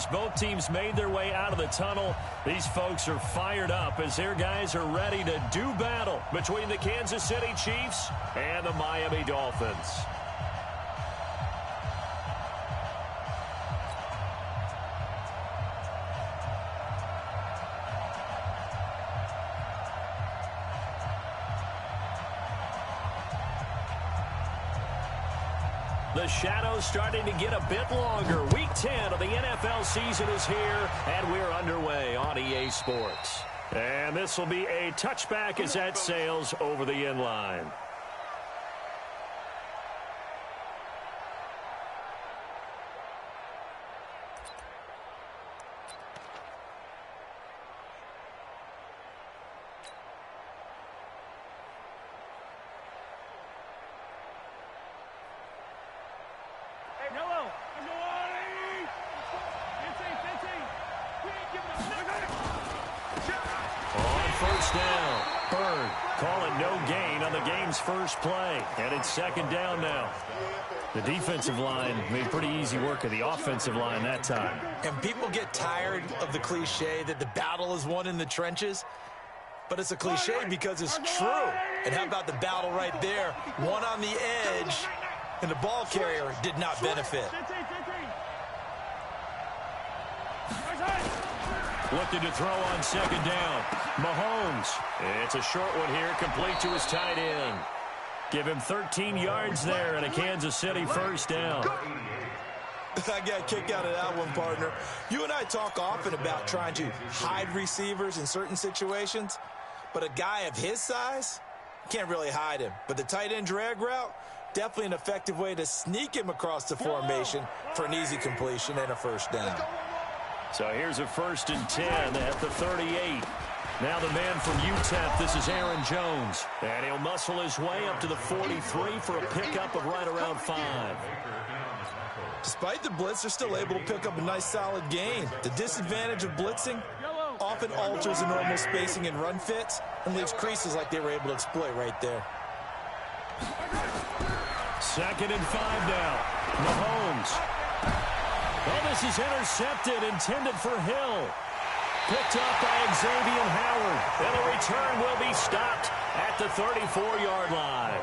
as both teams made their way out of the tunnel. These folks are fired up as their guys are ready to do battle between the Kansas City Chiefs and the Miami Dolphins. The shadow's starting to get a bit longer. Week 10 of the NFL season is here, and we're underway on EA Sports. And this will be a touchback as that sails over the end line. First play, and it's second down now. The defensive line made pretty easy work of the offensive line that time. And people get tired of the cliche that the battle is won in the trenches, but it's a cliche because it's true. And how about the battle right there? One on the edge, and the ball carrier did not benefit. Looking to throw on second down. Mahomes. It's a short one here, complete to his tight end. Give him 13 yards there and a Kansas City first down. I got a kick out of that one, partner. You and I talk often about trying to hide receivers in certain situations, but a guy of his size can't really hide him. But the tight end drag route, definitely an effective way to sneak him across the formation for an easy completion and a first down. So here's a 1st and 10 at the 38. Now the man from UTEP, this is Aaron Jones. And he'll muscle his way up to the 43 for a pickup of right around 5. Despite the blitz, they're still able to pick up a nice solid gain. The disadvantage of blitzing often alters the normal spacing and run fits and leaves creases like they were able to exploit right there. 2nd and 5 now. Mahomes. Well, this is intercepted, intended for Hill. Picked up by Xavier Howard. And the return will be stopped at the 34-yard line.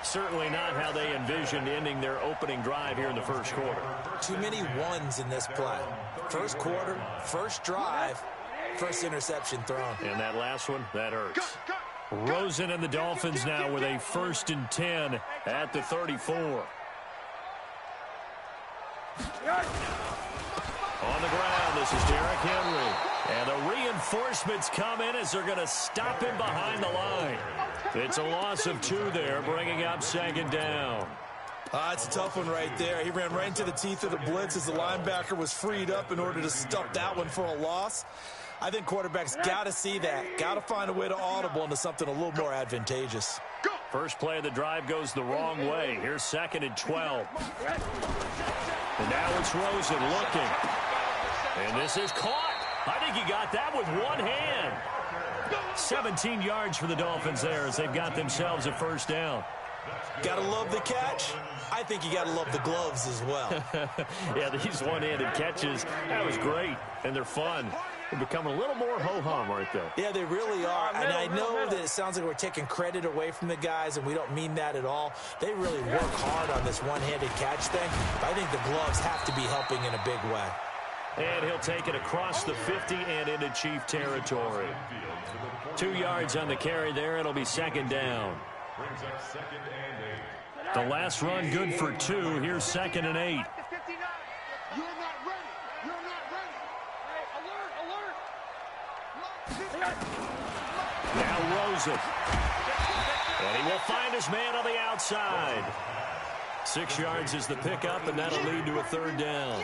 Certainly not how they envisioned ending their opening drive here in the first quarter. Too many ones in this play. First quarter, first drive, first interception thrown. And that last one, that hurts. Rosen and the Dolphins now with a 1st and 10 at the 34. On the ground, this is Derrick Henry. And the reinforcements come in as they're going to stop him behind the line. It's a loss of 2 there, bringing up 2nd down. It's a tough one right there. He ran right into the teeth of the blitz as the linebacker was freed up in order to stuff that one for a loss. I think quarterbacks got to see that. Got to find a way to audible into something a little more advantageous. First play of the drive goes the wrong way. Here's 2nd and 12. And now it's Rosen looking. And this is caught. I think he got that with one hand. 17 yards for the Dolphins there as they've got themselves a first down. Gotta love the catch. I think you gotta love the gloves as well. Yeah, these one-handed catches, that was great. And they're fun. They're becoming a little more ho-hum right there. Yeah, they really are. And I know that it sounds like we're taking credit away from the guys, and we don't mean that at all. They really work hard on this one-handed catch thing. But I think the gloves have to be helping in a big way. And he'll take it across the 50 and into Chief territory. 2 yards on the carry there. It'll be 2nd down. The last run good for 2. Here's 2nd and 8. Now Rosen. And he will find his man on the outside. 6 yards is the pickup, and that'll lead to a 3rd down.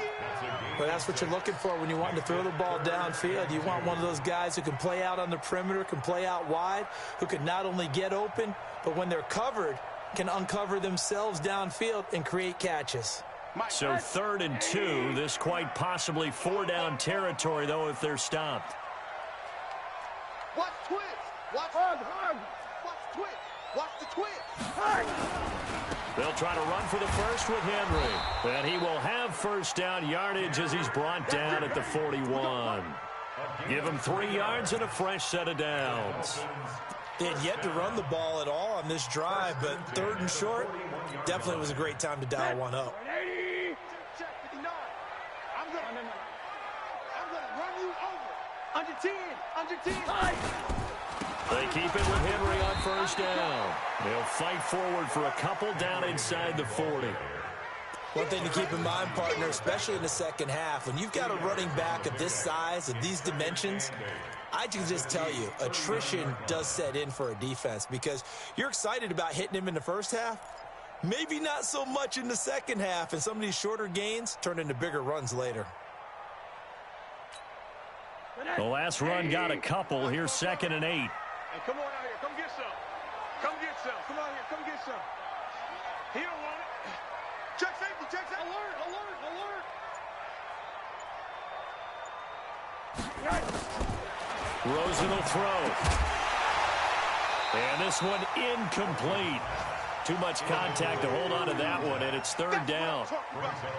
Well, that's what you're looking for when you want to throw the ball downfield. You want one of those guys who can play out on the perimeter, can play out wide, who can not only get open, but when they're covered, can uncover themselves downfield and create catches. So 3rd and 2. This quite possibly 4-down territory, though, if they're stopped. Watch twist. Watch twist. Watch the twist. They'll try to run for the first with Henry. And he will have first down yardage as he's brought down at the 41. Give him 3 yards and a fresh set of downs. They had yet to run the ball at all on this drive, but 3rd and short, definitely was a great time to dial one up. Check 59. I'm gonna run you over. Under 10. Under 10. They keep it with Henry on first down. They'll fight forward for a couple down inside the 40. One thing to keep in mind, partner, especially in the second half, when you've got a running back of this size, of these dimensions, I can just tell you, attrition does set in for a defense because you're excited about hitting him in the first half. Maybe not so much in the second half, and some of these shorter gains turn into bigger runs later. The last run got a couple. Here's 2nd and 8. Hey, come on out here. Come get some. Come get some. Come out here. Come get some. He don't want it. Check safety. Check safety. Alert. Alert. Alert. Rosen will throw. And this one incomplete. Too much contact to hold on to that one, and it's 3rd down.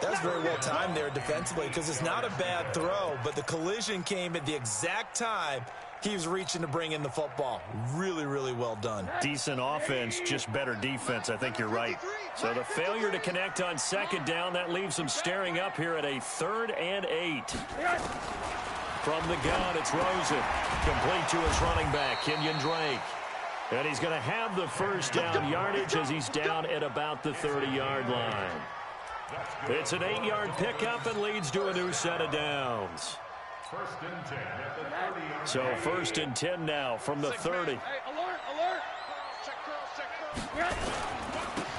That's very well timed there defensively because it's not a bad throw, but the collision came at the exact time he was reaching to bring in the football. Really, really well done. Decent offense, just better defense. I think you're right. So the failure to connect on 2nd down, that leaves him staring up here at a 3rd and 8. From the gun, it's Rosen. Complete to his running back, Kenyon Drake. And he's going to have the first down yardage as he's down at about the 30-yard line. It's an 8-yard pickup and leads to a new set of downs. So 1st and 10 now from the 30. Hey, alert. Alert. Check curl.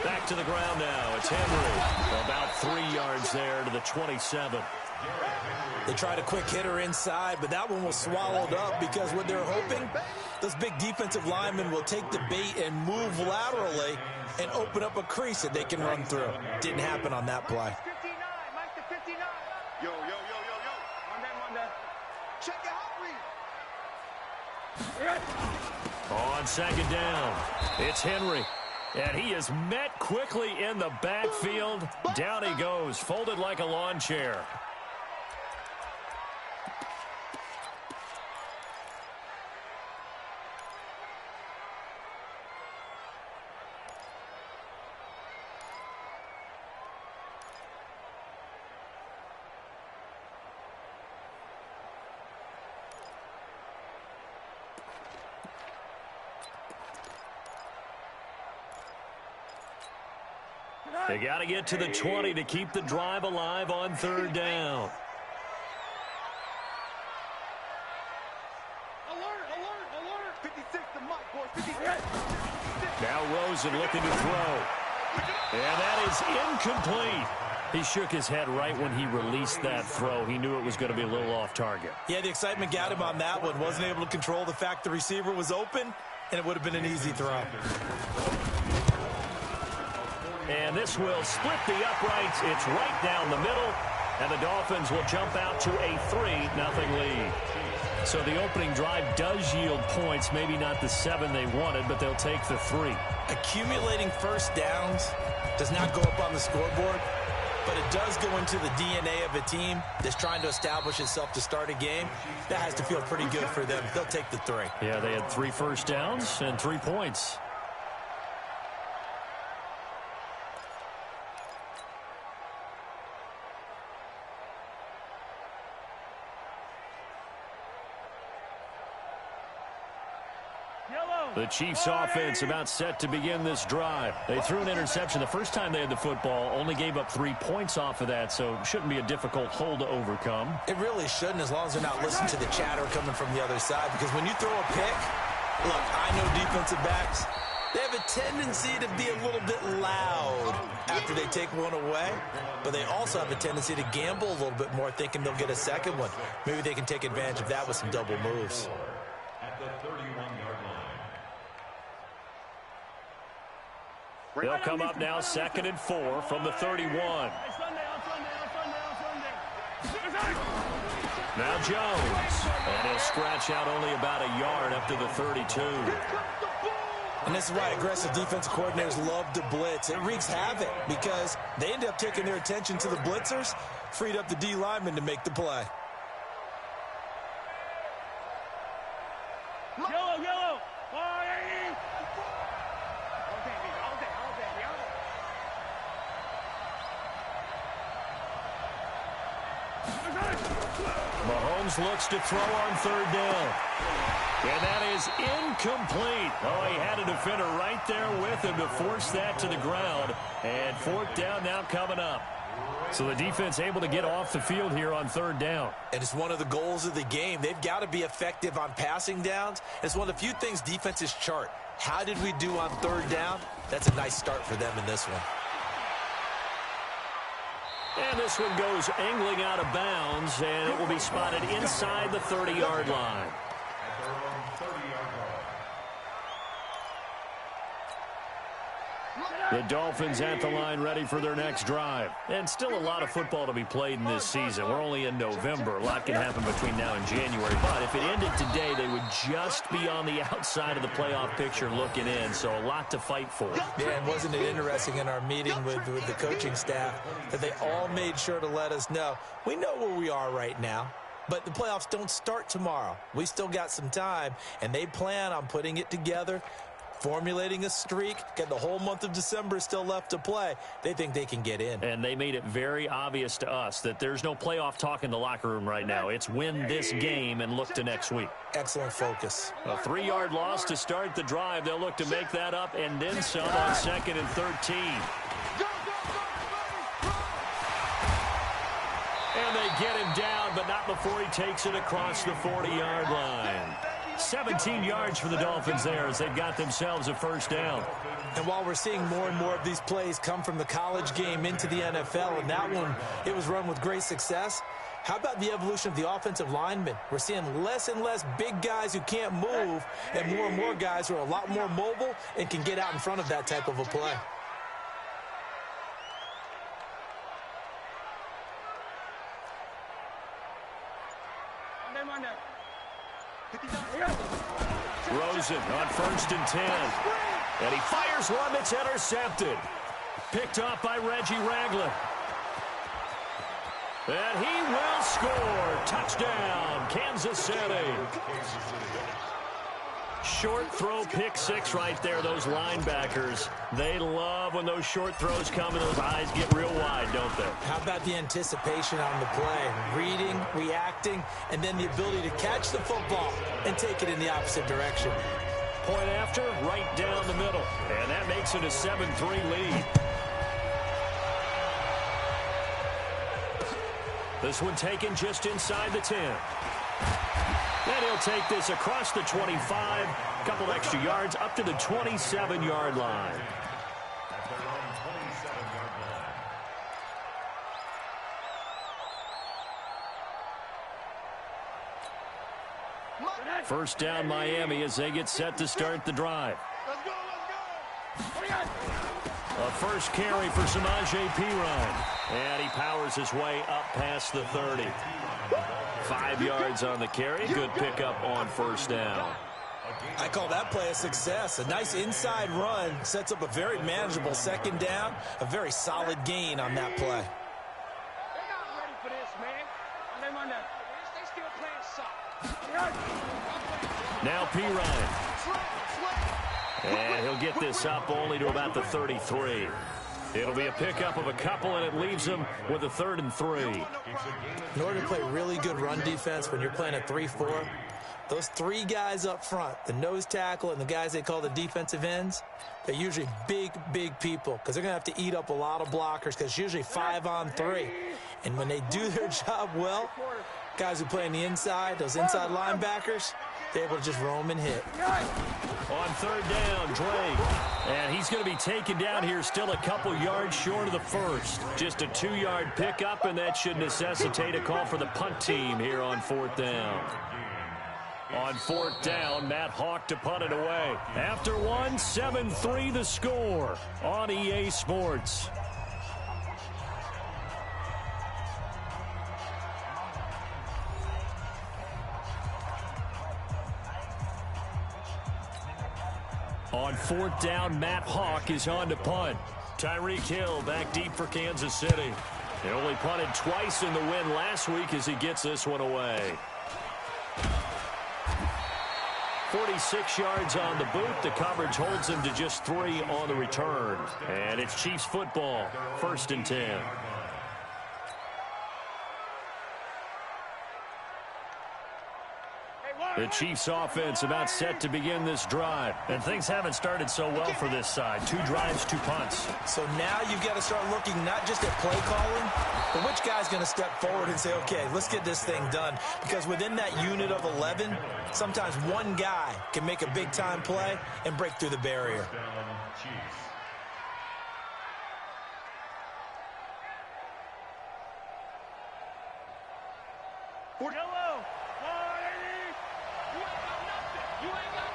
Back to the ground now. It's Henry. About 3 yards there to the 27. They tried a quick hitter inside, but that one was swallowed up because what they're hoping, those big defensive linemen will take the bait and move laterally and open up a crease that they can run through. Didn't happen on that play. 59. Mike the 59. Yo. One down. Check out, read. On 2nd down, it's Henry. And he is met quickly in the backfield. Down he goes, folded like a lawn chair. They got to get to the 20 to keep the drive alive on 3rd down. Alert. 56 to Mike, boys. 56. Now Rosen looking to throw. And that is incomplete. He shook his head right when he released that throw. He knew it was going to be a little off target. Yeah, the excitement got him on that one. Wasn't able to control the fact the receiver was open, and it would have been an easy throw. And this will split the uprights. It's right down the middle. And the Dolphins will jump out to a 3-0 lead. So the opening drive does yield points. Maybe not the 7 they wanted, but they'll take the 3. Accumulating first downs does not go up on the scoreboard, but it does go into the DNA of a team that's trying to establish itself to start a game. That has to feel pretty good for them. They'll take the 3. Yeah, they had 3 first downs and 3 points. The Chiefs offense about set to begin this drive. They threw an interception the first time they had the football, only gave up 3 points off of that, so shouldn't be a difficult hole to overcome. It really shouldn't, as long as they're not listening to the chatter coming from the other side, because when you throw a pick, look, I know defensive backs, they have a tendency to be a little bit loud after they take one away, but they also have a tendency to gamble a little bit more, thinking they'll get a second one. Maybe they can take advantage of that with some double moves. They'll come up now 2nd and 4 from the 31. Now Jones. And he'll scratch out only about a yard up to the 32. And this is why aggressive defensive coordinators love to blitz. It wreaks havoc because they end up taking their attention to the blitzers, freed up the D lineman to make the play. Yellow, yellow. Mahomes looks to throw on third down. And that is incomplete. Oh, he had a defender right there with him to force that to the ground. And fourth down now coming up. So the defense able to get off the field here on third down. And it's one of the goals of the game. They've got to be effective on passing downs. It's one of the few things defenses chart. How did we do on third down? That's a nice start for them in this one. And this one goes angling out of bounds, and it will be spotted inside the 30-yard line. The Dolphins at the line ready for their next drive. And still a lot of football to be played in this season. We're only in November. A lot can happen between now and January. But if it ended today, they would just be on the outside of the playoff picture looking in. So a lot to fight for. Yeah, and wasn't it interesting in our meeting with the coaching staff that they all made sure to let us know, we know where we are right now. But the playoffs don't start tomorrow. We still got some time, and they plan on putting it together, formulating a streak, get the whole month of December still left to play. They think they can get in. And they made it very obvious to us that there's no playoff talk in the locker room right now. It's win this game and look to next week. Excellent focus. A 3-yard loss to start the drive. They'll look to make that up and then some on 2nd and 13. And they get him down, but not before he takes it across the 40-yard line. 17 yards for the Dolphins there as they've got themselves a first down. And while we're seeing more and more of these plays come from the college game into the NFL, and that one, it was run with great success, how about the evolution of the offensive linemen? We're seeing less and less big guys who can't move and more guys who are a lot more mobile and can get out in front of that type of a play. Rosen on 1st and 10. And he fires one that's intercepted. Picked off by Reggie Ragland. And he will score. Touchdown, Kansas City. Short throw, pick six right there. Those linebackers, they love when those short throws come and those eyes get real wide, don't they? How about the anticipation on the play? Reading, reacting, and then the ability to catch the football and take it in the opposite direction. Point after, right down the middle. And that makes it a 7-3 lead. This one taken just inside the 10. And he'll take this across the 25, a couple extra yards up to the 27-yard line. First down Miami as they get set to start the drive. A first carry for Samaje Perine. And he powers his way up past the 30. 5 yards on the carry. Good pickup on first down. I call that play a success. A nice inside run sets up a very manageable second down. A very solid gain on that play. They're not ready for this, man. They're on that. They still playing soft. Now Perine. And he'll get this up only to about the 33. It'll be a pickup of a couple, and it leaves him with a 3rd and 3. In order to play really good run defense when you're playing a 3-4, those 3 guys up front, the nose tackle and the guys they call the defensive ends, they're usually big people because they're going to have to eat up a lot of blockers because it's usually 5 on 3. And when they do their job well, guys who play on the inside, those inside linebackers, they're able to just roam and hit. On 3rd down, Drake. And he's going to be taken down here still a couple yards short of the first. Just a 2-yard pickup, and that should necessitate a call for the punt team here on 4th down. On 4th down, Matt Hawk to punt it away. After one, 7-3 the score on EA Sports. On 4th down, Matt Hawk is on to punt. Tyreek Hill back deep for Kansas City. He only punted twice in the win last week as he gets this one away. 46 yards on the boot. The coverage holds him to just 3 on the return. And it's Chiefs football, 1st and 10. The Chiefs offense about set to begin this drive. And things haven't started so well for this side. 2 drives, 2 punts. So now you've got to start looking not just at play calling, but which guy's going to step forward and say, okay, let's get this thing done. Because within that unit of 11, sometimes one guy can make a big-time play and break through the barrier. Yellow. You ain't got nothing. You ain't got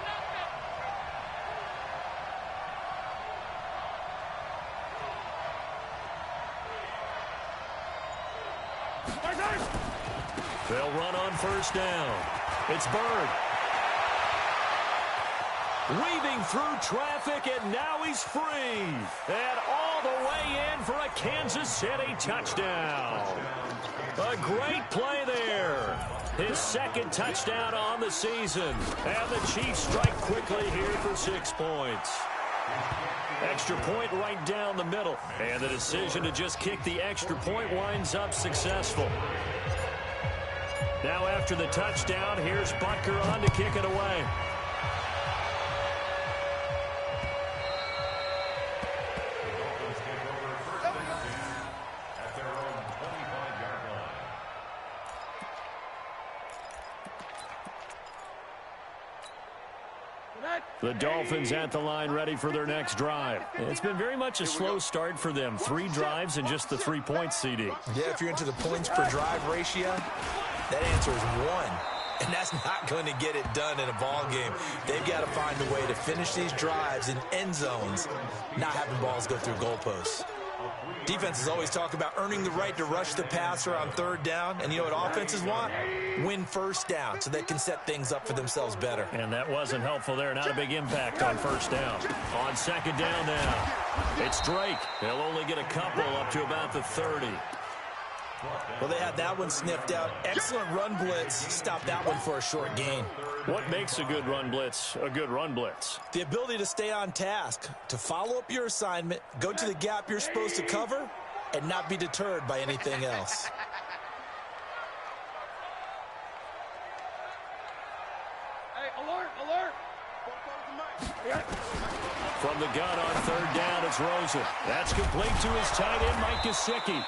nothing. They'll run on 1st down. It's Bird. Weaving through traffic, and now he's free. And all the way in for a Kansas City touchdown. A great play there. His 2nd touchdown on the season. And the Chiefs strike quickly here for 6 points. Extra point right down the middle. And the decision to just kick the extra point winds up successful. Now after the touchdown, here's Butker on to kick it away. The Dolphins at the line ready for their next drive. It's been very much a slow start for them. 3 drives and just the 3 points, CD. Yeah, if you're into the points per drive ratio, that answer is 1. And that's not going to get it done in a ball game. They've got to find a way to finish these drives in end zones, not having balls go through goalposts. Defenses always talk about earning the right to rush the passer on 3rd down. And you know what offenses want? Win 1st down so they can set things up for themselves better. And that wasn't helpful there. Not a big impact on 1st down. On 2nd down now, it's Drake. They'll only get a couple up to about the 30. Well, they had that one sniffed out. Excellent run blitz. Stopped that one for a short gain. What makes a good run blitz a good run blitz? The ability to stay on task, to follow up your assignment, go to the gap you're supposed to cover, and not be deterred by anything else. Hey, alert, alert. From the gun on 3rd down, it's Rosen. That's complete to his tight end, Mike Gesicki.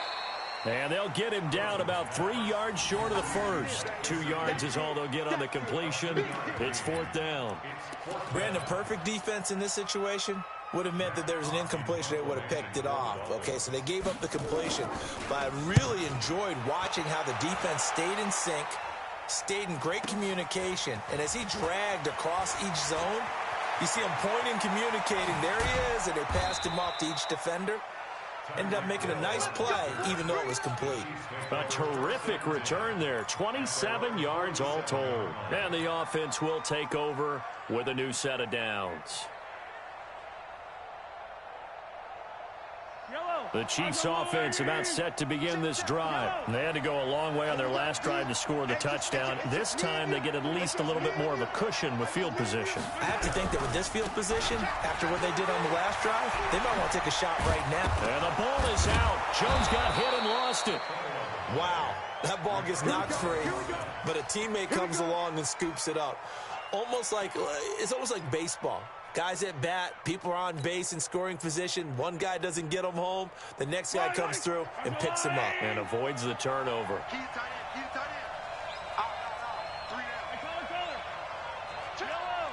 And they'll get him down about 3 yards short of the first. 2 yards is all they'll get on the completion. It's 4th down. Brandon, perfect defense in this situation would have meant that there was an incompletion. They would have picked it off. Okay, so they gave up the completion. But I really enjoyed watching how the defense stayed in sync, stayed in great communication. And as he dragged across each zone, you see him pointing, communicating. There he is, and they passed him off to each defender. Ended up making a nice play, even though it was complete. A terrific return there. 27 yards all told. And the offense will take over with a new set of downs. The Chiefs offense about set to begin this drive. They had to go a long way on their last drive to score the touchdown. This time they get at least a little bit more of a cushion with field position. I have to think that with this field position, after what they did on the last drive, they might want to take a shot right now. And the ball is out. Jones got hit and lost it. Wow, that ball gets knocked free, but a teammate comes along and scoops it up. It's almost like baseball. Guys at bat, people are on base in scoring position. One guy doesn't get them home. The next guy comes through and picks him up. And avoids the turnover. Key tight end, key tight end. Out. 3 out. Hey, color. Check. Yellow.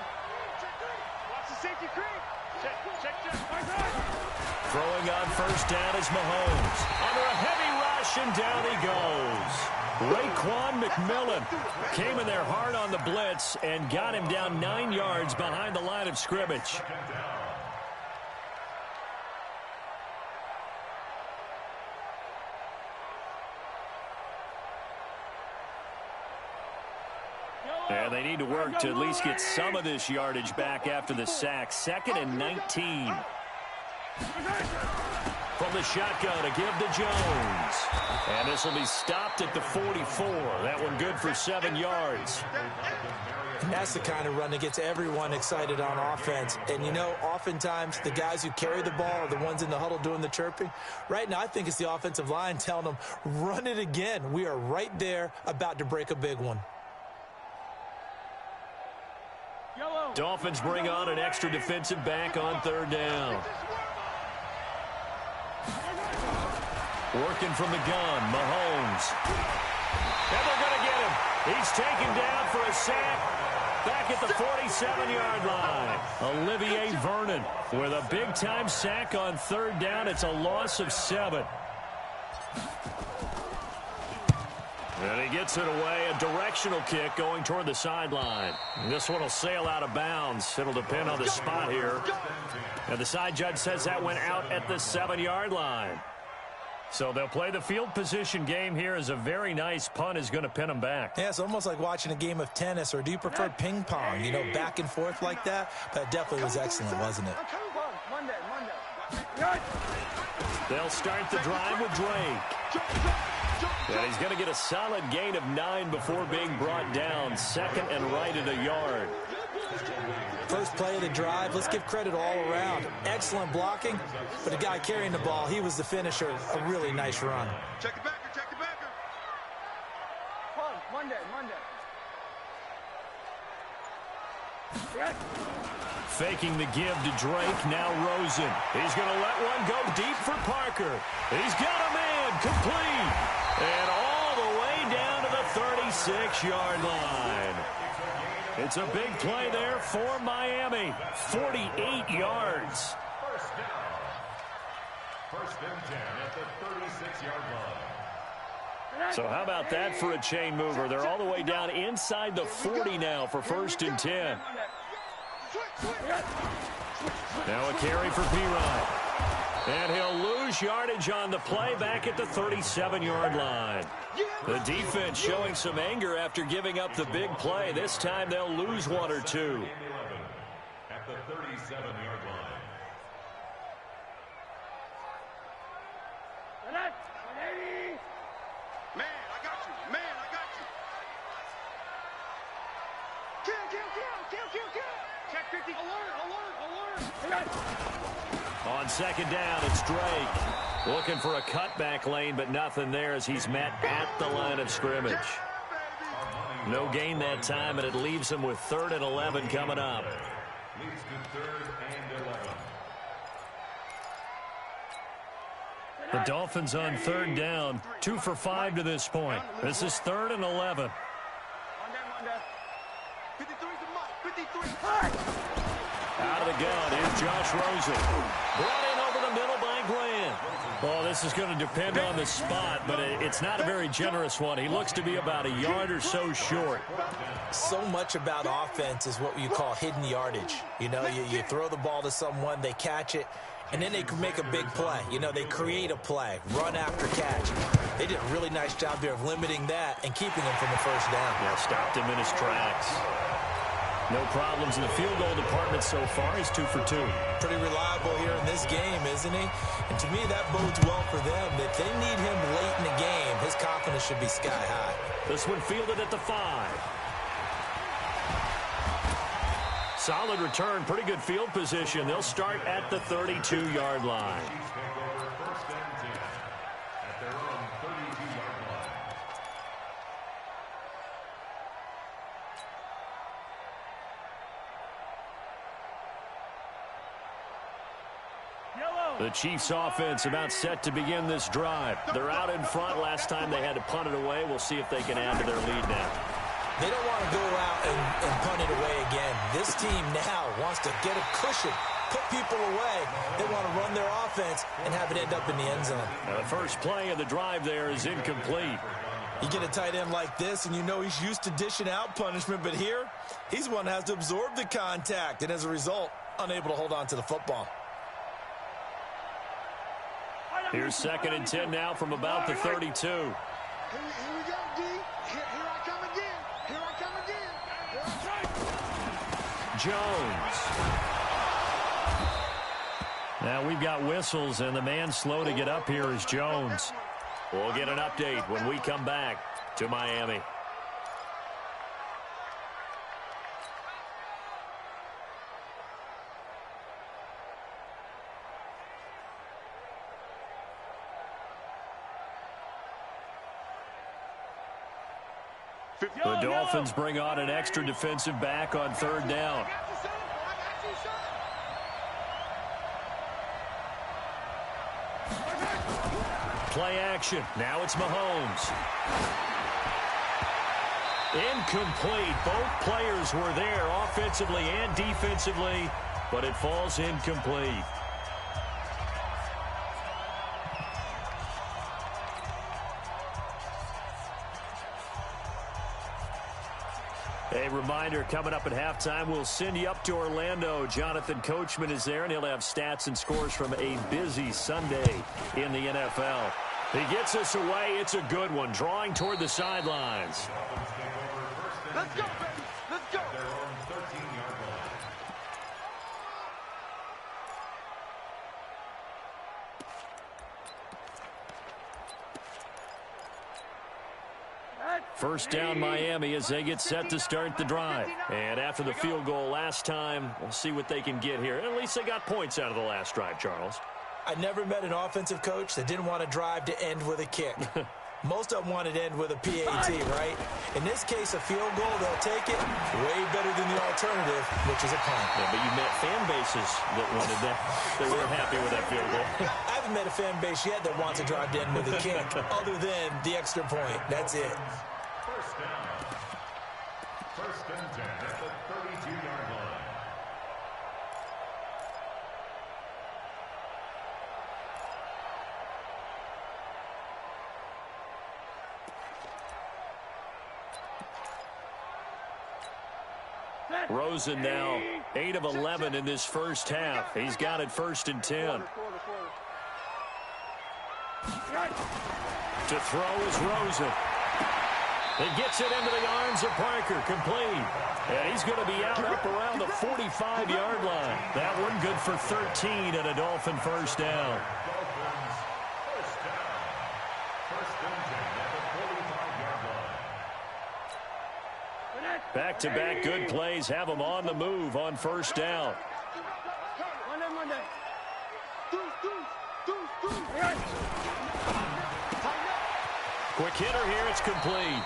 Check 3. Watch the safety creep. Check. Throwing on 1st down is Mahomes. Under a heavy rush, and down he goes. Raekwon McMillan came in there hard on the blitz and got him down 9 yards behind the line of scrimmage. And they need to work to at least get some of this yardage back after the sack. 2nd and 19. From the shotgun, a give to Jones. And this will be stopped at the 44. That one good for 7 yards. And that's the kind of run that gets everyone excited on offense. And, you know, oftentimes the guys who carry the ball are the ones in the huddle doing the chirping. Right now, I think it's the offensive line telling them, run it again. We are right there about to break a big one. Dolphins bring on an extra defensive back on 3rd down. Working from the gun, Mahomes. And they're going to get him. He's taken down for a sack. Back at the 47-yard line. Olivier Vernon with a big-time sack on 3rd down. It's a loss of 7. And he gets it away. A directional kick going toward the sideline. This one will sail out of bounds. It'll depend on the spot here. And the side judge says that went out at the 7-yard line. So they'll play the field position game here as a very nice punt is going to pin them back. Yeah, it's almost like watching a game of tennis, or do you prefer ping pong, you know, back and forth like that? That definitely was excellent, wasn't it? They'll start the drive with Drake. And he's going to get a solid gain of 9 before being brought down. 2nd and right at a yard. First play of the drive, let's give credit all around. Excellent blocking, but the guy carrying the ball, he was the finisher. A really nice run. Check it back, check it back. Monday. Faking the give to Drake, now Rosen. He's going to let one go deep for Parker. He's got a man, complete. And all the way down to the 36-yard line. It's a big play there for Miami. 48 yards. First and 10 at the 36-yard line. So how about that for a chain mover? They're all the way down inside the 40 now for 1st and 10. Now a carry for P-Ryan. And he'll lose yardage on the play back at the 37-yard line. The defense showing some anger after giving up the big play. This time they'll lose 1 or 2. At the 37-yard line. Man, I got you. Kill. Check 50. Alert. On 2nd down, it's Drake. Looking for a cutback lane, but nothing there as he's met at the line of scrimmage. No gain that time, and it leaves him with 3rd and 11 coming up. Leads to 3rd and 11. The Dolphins on 3rd down, 2 for 5 to this point. This is 3rd and 11. 53. Out of the gun is Josh Rosen. Brought in over the middle by Grant. Well, this is going to depend on the spot, but it's not a very generous one. He looks to be about a yard or so short. So much about offense is what you call hidden yardage. You know, you throw the ball to someone, they catch it, and then they can make a big play. You know, they create a play, run after catch. They did a really nice job there of limiting that and keeping him from the 1st down. Yeah, stopped him in his tracks. No problems in the field goal department so far. He's 2 for 2. Pretty reliable here in this game, isn't he? And to me, that bodes well for them. If they need him late in the game, his confidence should be sky high. This one fielded at the 5. Solid return, pretty good field position. They'll start at the 32-yard line. The Chiefs offense about set to begin this drive. They're out in front. Last time they had to punt it away. We'll see if they can add to their lead now. They don't want to go out and punt it away again. This team now wants to get a cushion, put people away. They want to run their offense and have it end up in the end zone. Now the first play of the drive there is incomplete. You get a tight end like this, and you know he's used to dishing out punishment, but here, he's one that has to absorb the contact, and as a result, unable to hold on to the football. Here's 2nd and 10 now from about the 32. Here we go, D. Here I come again. Jones. Now we've got whistles, and the man slow to get up here is Jones. We'll get an update when we come back to Miami. The Dolphins bring on an extra defensive back on third down. Play action. Now it's Mahomes. Incomplete. Both players were there offensively and defensively, but it falls incomplete. A reminder, coming up at halftime, we'll send you up to Orlando. Jonathan Coachman is there, and he'll have stats and scores from a busy Sunday in the NFL. He gets us away. It's a good one, drawing toward the sidelines. Let's go, baby. Let's go. They're on 13-yard line. First down Miami as they get set to start the drive. And after the field goal last time, we'll see what they can get here. At least they got points out of the last drive, Charles. I never met an offensive coach that didn't want to drive to end with a kick. Most of them wanted to end with a PAT, right? In this case, a field goal, they'll take it way better than the alternative, which is a punt. Yeah, but you met fan bases that wanted that. They weren't happy with that field goal. I haven't met a fan base yet that wants to drive to end with a kick, other than the extra point. That's it. First down. First and 10 at the 32-yard line. Rosen now 8 of 11 in this first half. He's got it first and 10. To throw is Rosen. He gets it into the arms of Parker, complete. And he's going to be out up around the 45-yard line. That one good for 13 and a Dolphin first down. Dolphins, first down. First and 10 at the 45-yard line. Back-to-back good plays have them on the move on first down. Monday. Quick hitter here, it's complete.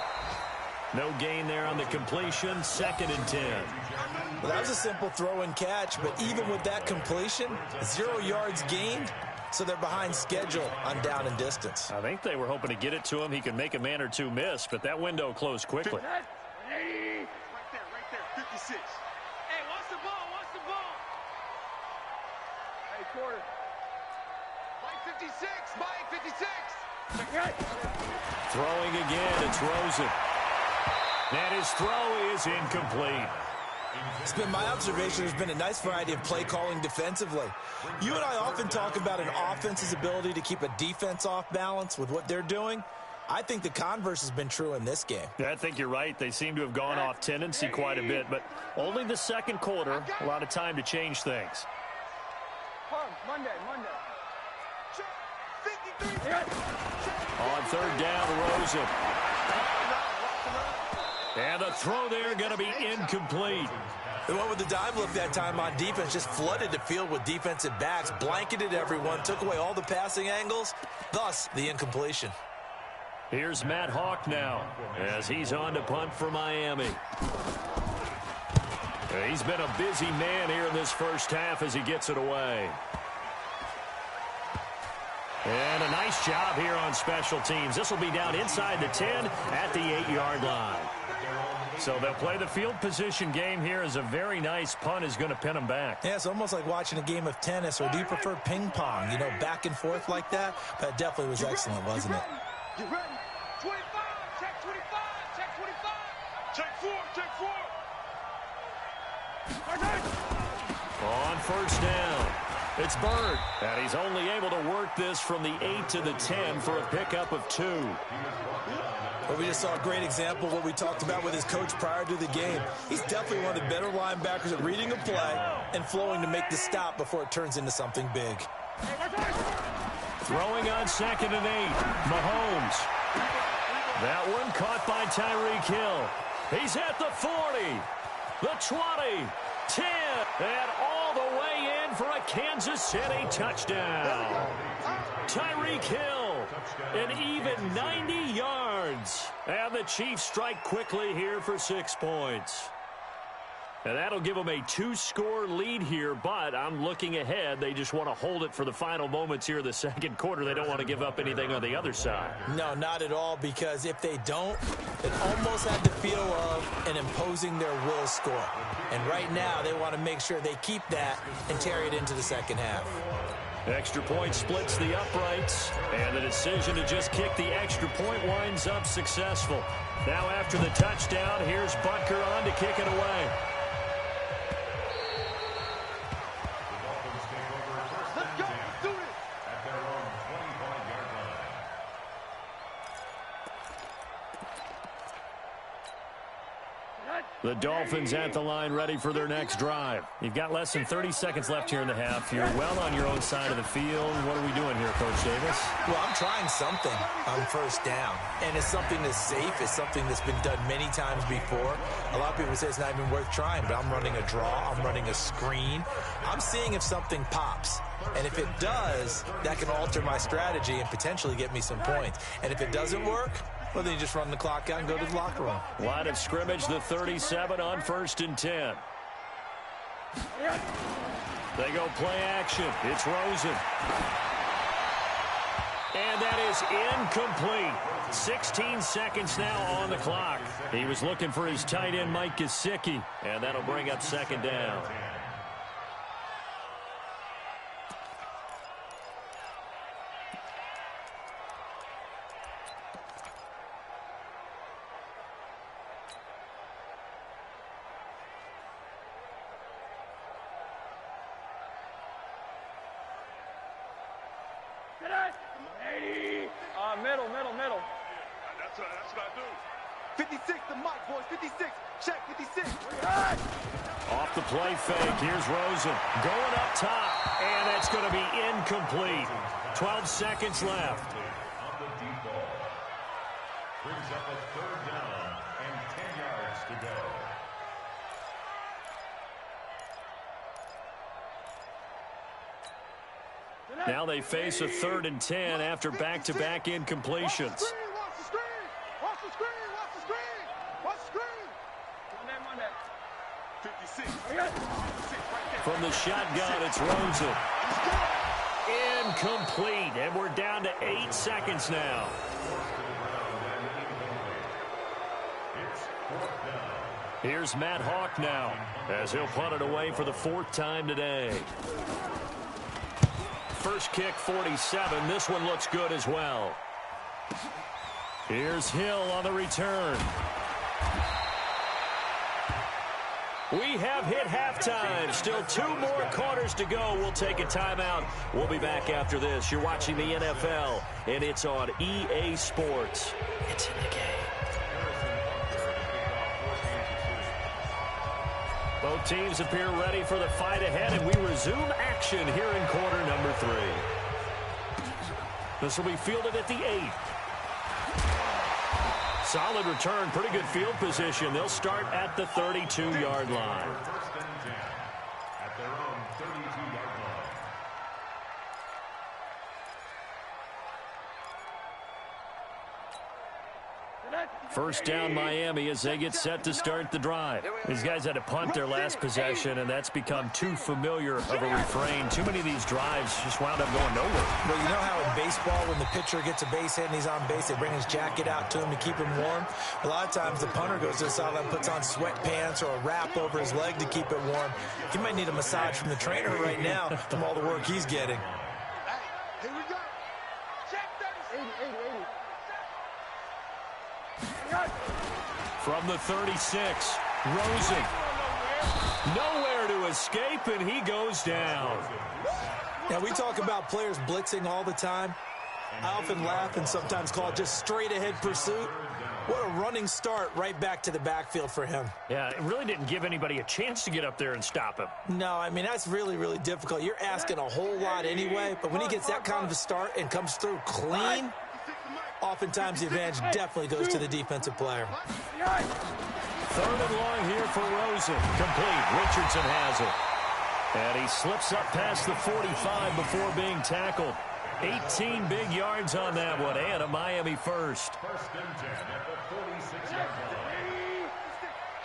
No gain there on the completion, second and 10. Well, that was a simple throw and catch, but even with that completion, 0 yards gained, so they're behind schedule on down and distance. I think they were hoping to get it to him. He could make a man or two miss, but that window closed quickly. Right there, 56. Hey, watch the ball, Hey, quarter. Mike 56, Mike 56. Throwing again, it's Rosen. And his throw is incomplete. It's been my observation there's been a nice variety of play calling defensively. You and I often talk about an offense's ability to keep a defense off balance with what they're doing. I think the converse has been true in this game. Yeah, I think you're right. They seem to have gone off tendency quite a bit, but only the second quarter, a lot of time to change things. Monday. On third down, Rosen. And the throw there going to be incomplete. The one with the dive look that time on defense just flooded the field with defensive backs, blanketed everyone, took away all the passing angles, thus the incompletion. Here's Matt Hawk now as he's on to punt for Miami. He's been a busy man here in this first half as he gets it away. And a nice job here on special teams. This will be down inside the 10 at the 8-yard line. So they'll play the field position game here as a very nice punt is going to pin them back. Yeah, it's almost like watching a game of tennis, or do you prefer ping pong? You know, back and forth like that? That definitely was excellent, wasn't it? You ready? 25, check 25, check 25. Check 4. On first down. It's Bird, and he's only able to work this from the 8 to the 10 for a pickup of 2. Well, we just saw a great example of what we talked about with his coach prior to the game. He's definitely one of the better linebackers at reading a play and flowing to make the stop before it turns into something big. Throwing on 2nd and 8, Mahomes. That one caught by Tyreek Hill. He's at the 40, the 20, 10, and all the way in for a Kansas City touchdown. Tyreek Hill, an even 90 yards. And the Chiefs strike quickly here for 6 points. And that'll give them a 2-score lead here, but I'm looking ahead. They just want to hold it for the final moments here in the second quarter. They don't want to give up anything on the other side. No, not at all, because if they don't, it almost had the feel of an imposing their will score. And right now, they want to make sure they keep that and carry it into the second half. Extra point splits the uprights, and the decision to just kick the extra point winds up successful. Now after the touchdown, here's Butker on to kick it away. The Dolphins at the line ready for their next drive. You've got less than 30 seconds left here in the half. You're well on your own side of the field. What are we doing here, Coach Davis? Well, I'm trying something on 1st down. And it's something that's safe. It's something that's been done many times before. A lot of people say it's not even worth trying, but I'm running a draw. I'm running a screen. I'm seeing if something pops. And if it does, that can alter my strategy and potentially get me some points. And if it doesn't work, well, then you just run the clock out and go to the locker room. Line of scrimmage, the 37 on 1st and 10. They go play action. It's Rosen. And that is incomplete. 16 seconds now on the clock. He was looking for his tight end, Mike Gesicki, and that'll bring up 2nd down. Middle. That's what I do. 56, the mic, boys. 56. Check, 56. Off the play fake. Here's Rosen. Going up top. And that's going to be incomplete. 12 seconds left. On the deep ball. Brings up a 3rd down and 10 yards to go. Now they face a 3rd and 10 after back-to-back incompletions. Watch the screen. Watch the screen. Monday. 56. From the shotgun, it's Rosen. Incomplete, and we're down to 8 seconds now. Here's Matt Hawk now, as he'll punt it away for the 4th time today. First kick, 47. This one looks good as well. Here's Hill on the return. We have hit halftime. Still 2 more quarters to go. We'll take a timeout. We'll be back after this. You're watching the NFL, and it's on EA Sports. It's in the game. Both teams appear ready for the fight ahead, and we resume action here in quarter number 3. This will be fielded at the 8. Solid return, pretty good field position. They'll start at the 32-yard line. First and 10 at their own 32-yard line. First down Miami as they get set to start the drive. These guys had to punt their last possession, and that's become too familiar of a refrain. Too many of these drives just wound up going nowhere. Well, you know how in baseball, when the pitcher gets a base hit and he's on base, they bring his jacket out to him to keep him warm? A lot of times the punter goes to the sideline, puts on sweatpants or a wrap over his leg to keep it warm. He might need a massage from the trainer right now from all the work he's getting. Here we go. Check 30. 80. From the 36, Rosen. Nowhere to escape, and he goes down. Now, we talk about players blitzing all the time. I often laugh and sometimes call it just straight-ahead pursuit. What a running start right back to the backfield for him. Yeah, it really didn't give anybody a chance to get up there and stop him. No, I mean, that's really, really difficult. You're asking a whole lot anyway, but when he gets that kind of a start and comes through clean, oftentimes the advantage definitely goes to the defensive player. 3rd and long here for Rosen. Complete. Richardson has it. And he slips up past the 45 before being tackled. 18 big yards on that one, and a Miami first. 1st and 10 at the 46-yard line.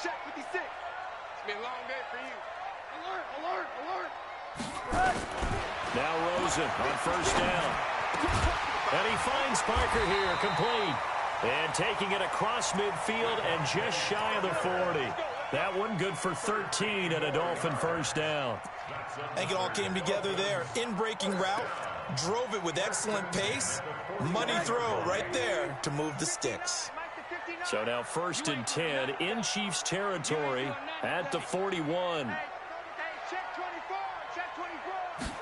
Check 56. It's been a long day for you. Alert, alert, alert. Now Rosen on 1st down. And he finds Parker here, complete. And taking it across midfield and just shy of the 40. That one good for 13 and a Dolphin 1st down. I think it all came together there. In-breaking route, drove it with excellent pace. Money throw right there to move the sticks. So now 1st and 10 in Chiefs territory at the 41. Check 24, check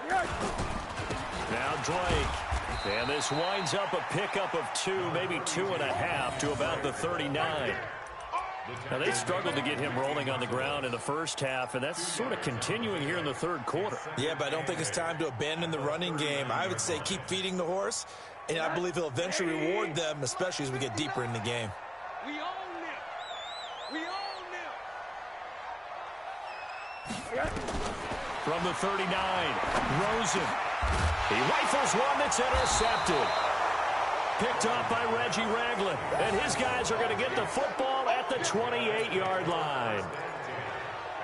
24. Now Drake. And this winds up a pickup of 2, maybe 2.5 to about the 39. Now, they struggled to get him rolling on the ground in the first half, and that's sort of continuing here in the 3rd quarter. Yeah, but I don't think it's time to abandon the running game. I would say keep feeding the horse, and I believe he'll eventually reward them, especially as we get deeper in the game. We own them. We own them. From the 39, Rosen. He rifles one that's intercepted. Picked off by Reggie Ragland. And his guys are going to get the football at the 28-yard line.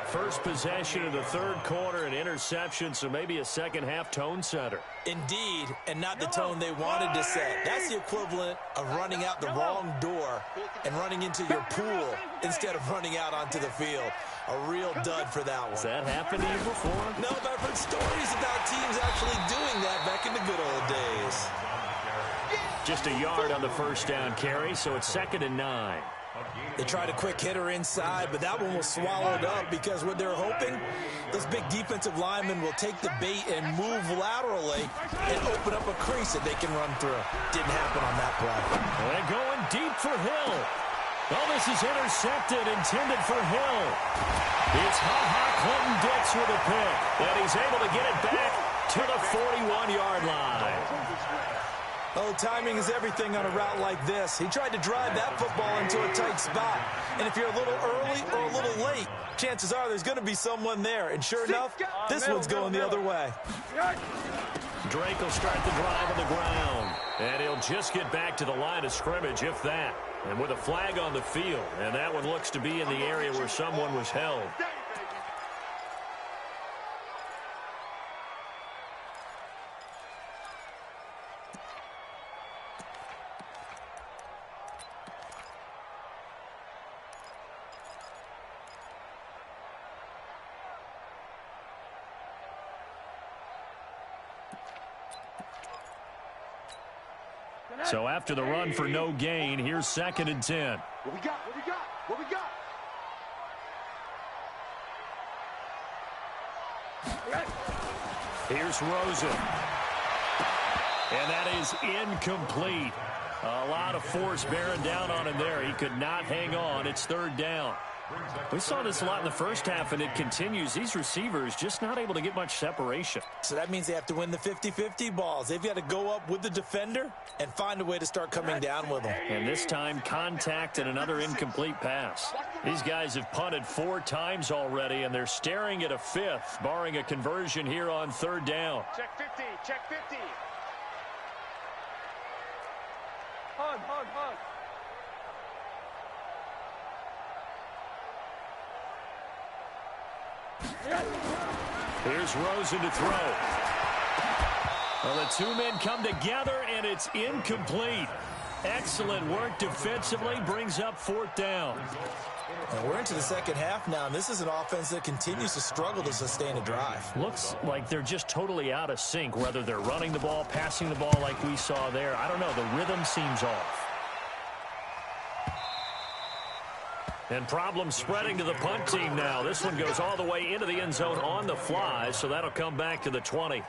First possession of the 3rd quarter, an interception, so maybe a second-half tone setter. Indeed, and not the tone they wanted to set. That's the equivalent of running out the wrong door and running into your pool instead of running out onto the field. A real dud for that one. Has that happened to you before? No, but I've heard stories about teams actually doing that back in the good old days. Just a yard on the 1st down carry, so it's 2nd and 9. They tried a quick hitter inside, but that one was swallowed up because what they're hoping, those big defensive linemen will take the bait and move laterally and open up a crease that they can run through. Didn't happen on that play. And going deep for Hill. Oh, this is intercepted, intended for Hill. It's Ha-Ha Clinton-Dix with a pick, and he's able to get it back to the 41-yard line. Oh, timing is everything on a route like this. He tried to drive that football into a tight spot. And if you're a little early or a little late, chances are there's going to be someone there. And sure enough, this one's going the other way. Drake will start the drive on the ground. And he'll just get back to the line of scrimmage, if that. And with a flag on the field. And that one looks to be in the area where someone was held. So after the run for no gain, here's 2nd and 10. What we got? What we got? What we got? Here's Rosen. And that is incomplete. A lot of force bearing down on him there. He could not hang on. It's 3rd down. We saw this a lot in the first half, and it continues. These receivers just not able to get much separation. So that means they have to win the 50-50 balls. They've got to go up with the defender and find a way to start coming down with them. And this time, contact and another incomplete pass. These guys have punted 4 times already, and they're staring at a 5th, barring a conversion here on 3rd down. Check 50. Check 50. Hug, hug, hug. Here's Rosen to throw. Well, the 2 men come together, and it's incomplete. Excellent work defensively, brings up 4th down. And we're into the second half now, and this is an offense that continues to struggle to sustain a drive. Looks like they're just totally out of sync, whether they're running the ball, passing the ball like we saw there. I don't know. The rhythm seems off. And problems spreading to the punt team now. This one goes all the way into the end zone on the fly, so that'll come back to the 20.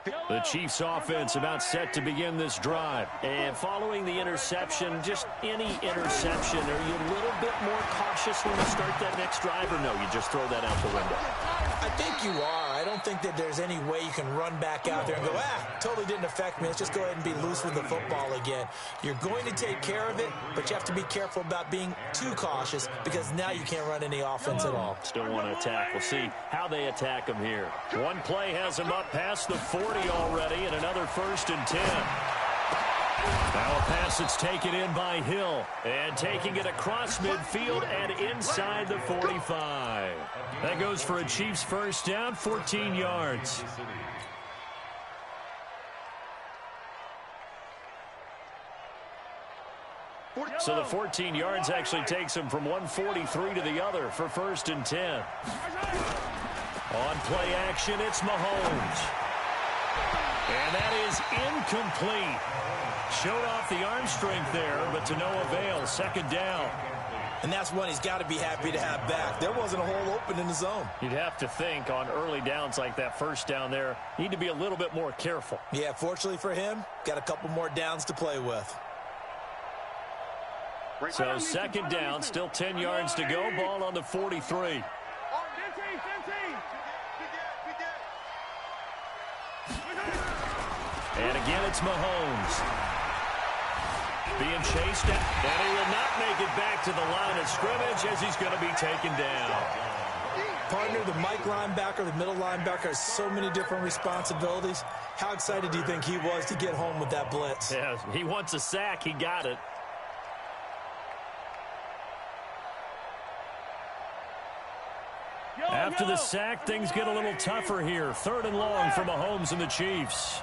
The Chiefs offense about set to begin this drive. And following the interception, just any interception, are you a little bit more cautious when you start that next drive, or no, you just throw that out the window? I think you are. I don't think that there's any way you can run back out there and go, totally didn't affect me. Let's just go ahead and be loose with the football again. You're going to take care of it, but you have to be careful about being too cautious because now you can't run any offense at all. Still want to attack. We'll see how they attack them here. One play has them up past the 40 already, and another 1st and 10. Now a pass that's taken in by Hill, and taking it across midfield and inside the 45. That goes for a Chiefs first down, 14 yards. So the 14 yards actually takes him from 143 to the other for 1st and 10. On play action, it's Mahomes. And that is incomplete. Showed off the arm strength there, but to no avail. 2nd down. And that's one he's got to be happy to have back. There wasn't a hole open in the zone. You'd have to think on early downs like that 1st down there, need to be a little bit more careful. Yeah, fortunately for him, got a couple more downs to play with. So 2nd down, still 10 yards to go. Ball on the 43. And again, it's Mahomes. Being chased, and he will not make it back to the line of scrimmage as he's going to be taken down. Partner, the Mike linebacker, the middle linebacker has so many different responsibilities. How excited do you think he was to get home with that blitz? Yeah, he wants a sack. He got it. After the sack, things get a little tougher here. 3rd and long for Mahomes and the Chiefs.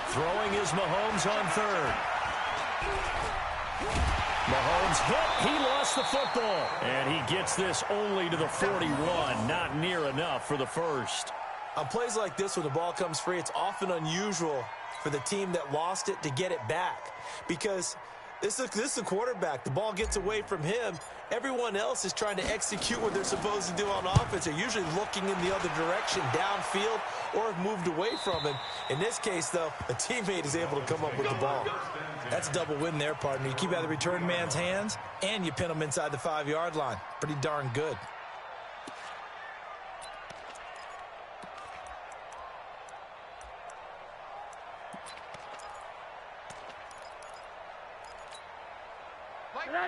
Throwing is Mahomes on 3rd. Mahomes hit. He lost the football. And he gets this only to the 41. Not near enough for the 1st. On plays like this, when the ball comes free, it's often unusual for the team that lost it to get it back. Because this is a quarterback. The ball gets away from him. Everyone else is trying to execute what they're supposed to do on offense. They're usually looking in the other direction, downfield, or have moved away from him. In this case, though, a teammate is able to come up with the ball. That's a double win there, partner. You keep out of the return man's hands, and you pin him inside the 5-yard line. Pretty darn good.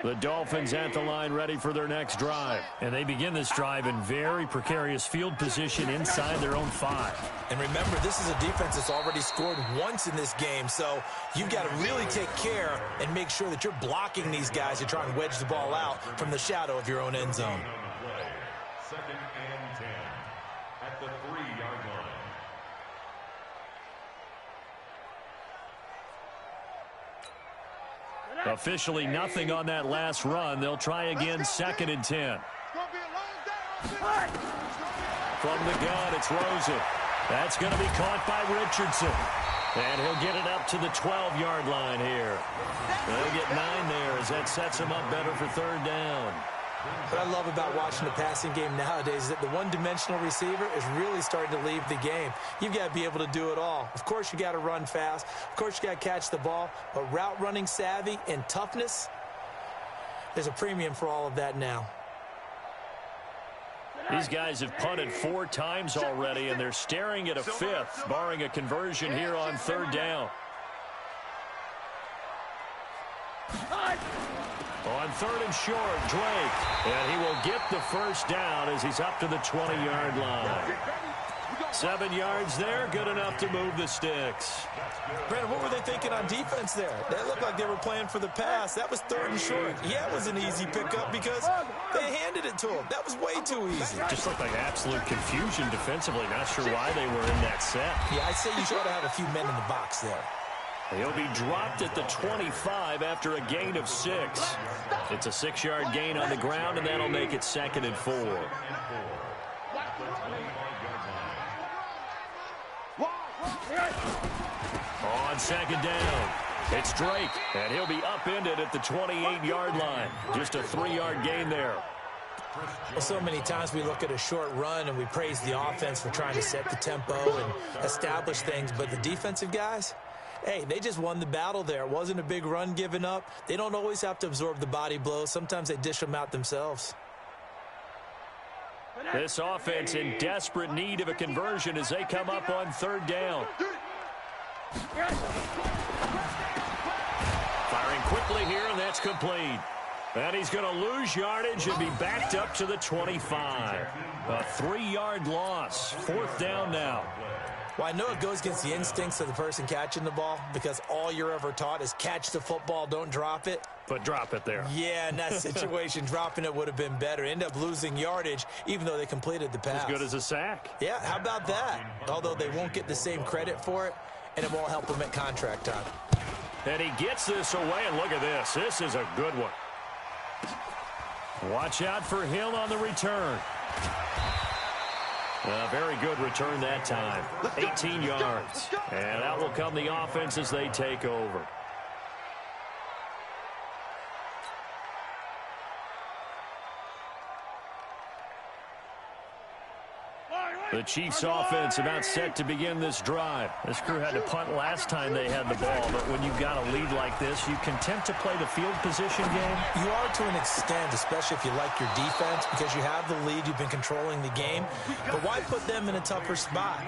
The Dolphins at the line ready for their next drive. And they begin this drive in very precarious field position inside their own 5. And remember, this is a defense that's already scored once in this game, so you've got to really take care and make sure that you're blocking these guys to try and wedge the ball out from the shadow of your own end zone. 2nd and 10 at the 3-yard line. Officially nothing on that last run. They'll try again, 2nd and 10. From the gun, it's Rosen. That's going to be caught by Richardson. And he'll get it up to the 12-yard line here. They'll get 9 there as that sets him up better for 3rd down. What I love about watching the passing game nowadays is that the one-dimensional receiver is really starting to leave the game. You've got to be able to do it all. Of course, you got to run fast. Of course, you got to catch the ball. But route running savvy and toughness, there's a premium for all of that now. These guys have punted 4 times already, and they're staring at a 5th, barring a conversion here on 3rd down. On 3rd and short, Drake. And he will get the 1st down as he's up to the 20-yard line. 7 yards there, good enough to move the sticks. Brandon, what were they thinking on defense there? They looked like they were playing for the pass. That was 3rd and short. Yeah, it was an easy pickup because they handed it to him. That was way too easy. Just looked like absolute confusion defensively. Not sure why they were in that set. Yeah, I'd say you try to have a few men in the box there. He'll be dropped at the 25 after a gain of 6. It's a 6-yard gain on the ground, and that'll make it 2nd and 4. On 2nd down, it's Drake, and he'll be upended at the 28-yard line. Just a 3-yard gain there. Well, so many times we look at a short run and we praise the offense for trying to set the tempo and establish things, but the defensive guys, hey, they just won the battle there. It wasn't a big run given up. They don't always have to absorb the body blows. Sometimes they dish them out themselves. This offense in desperate need of a conversion as they come up on third down. Firing quickly here, and that's complete. And he's going to lose yardage and be backed up to the 25. A 3-yard loss. Fourth down now. Well, I know it goes against the instincts of the person catching the ball because all you're ever taught is catch the football, don't drop it. But drop it there. Yeah, in that situation, dropping it would have been better. End up losing yardage, even though they completed the pass. As good as a sack. Yeah, how about that? Although they won't get the same credit for it, and it won't help them at contract time. And he gets this away, and look at this. This is a good one. Watch out for Hill on the return. A very good return that time. 18 yards. And out will come the offense as they take over. The Chiefs offense about set to begin this drive. This crew had to punt last time they had the ball, but when you've got a lead like this, you content to play the field position game? You are to an extent, especially if you like your defense, because you have the lead, you've been controlling the game. But why put them in a tougher spot?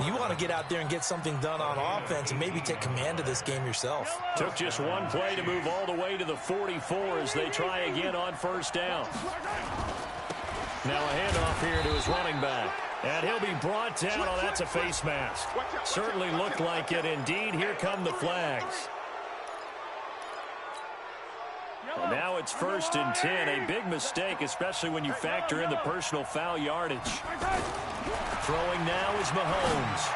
You want to get out there and get something done on offense and maybe take command of this game yourself. Took just one play to move all the way to the 44 as they try again on first down. Now a handoff here to his running back. And he'll be brought down. Oh, that's a face mask. Certainly looked like it. Indeed, here come the flags. And now it's 1st and 10. A big mistake, especially when you factor in the personal foul yardage. Throwing now is Mahomes.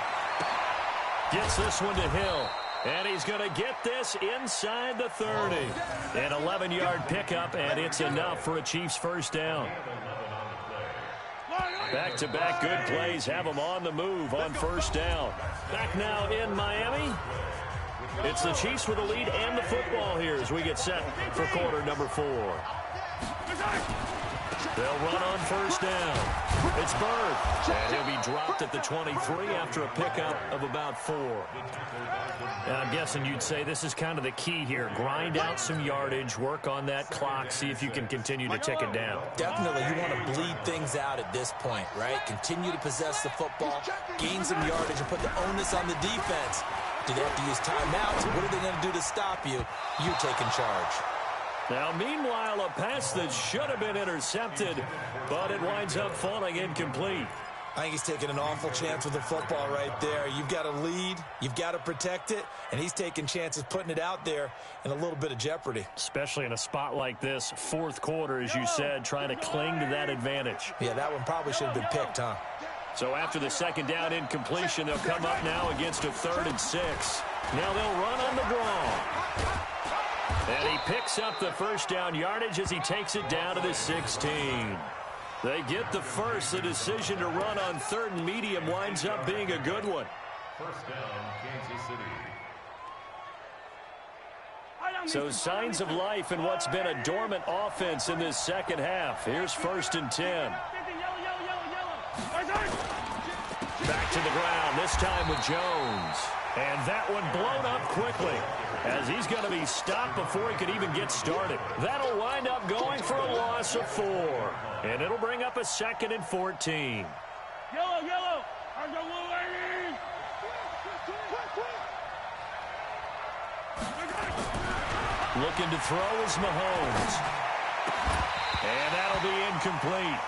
Gets this one to Hill. And he's going to get this inside the 30. An 11-yard pickup, and it's enough for a Chiefs first down. Back-to-back good plays have them on the move on first down. Back now in Miami. It's the Chiefs with the lead and the football here as we get set for quarter number 4. They'll run on first down. It's Bird. And he'll be dropped at the 23 after a pickup of about 4. Now, I'm guessing you'd say this is kind of the key here. Grind out some yardage, work on that clock, see if you can continue to tick it down. Definitely, you want to bleed things out at this point, right? Continue to possess the football, gain some yardage, and put the onus on the defense. Do they have to use timeouts? What are they going to do to stop you? You're taking charge. Now, meanwhile, a pass that should have been intercepted, but it winds up falling incomplete. I think he's taking an awful chance with the football right there. You've got to lead, you've got to protect it, and he's taking chances putting it out there in a little bit of jeopardy. Especially in a spot like this, fourth quarter, as you said, trying to cling to that advantage. Yeah, that one probably should have been picked, huh? So after the second down incompletion, they'll come up now against a 3rd and 6. Now they'll run on the draw. And he picks up the first down yardage as he takes it down to the 16. They get the first. The decision to run on 3rd and medium winds up being a good one. First down, Kansas City. So signs of life in what's been a dormant offense in this second half. Here's 1st and 10. Back to the ground, this time with Jones. And that one blown up quickly as he's going to be stopped before he could even get started. That'll wind up going for a loss of 4. And it'll bring up a 2nd and 14. Yellow. Looking to throw is Mahomes. And that'll be incomplete.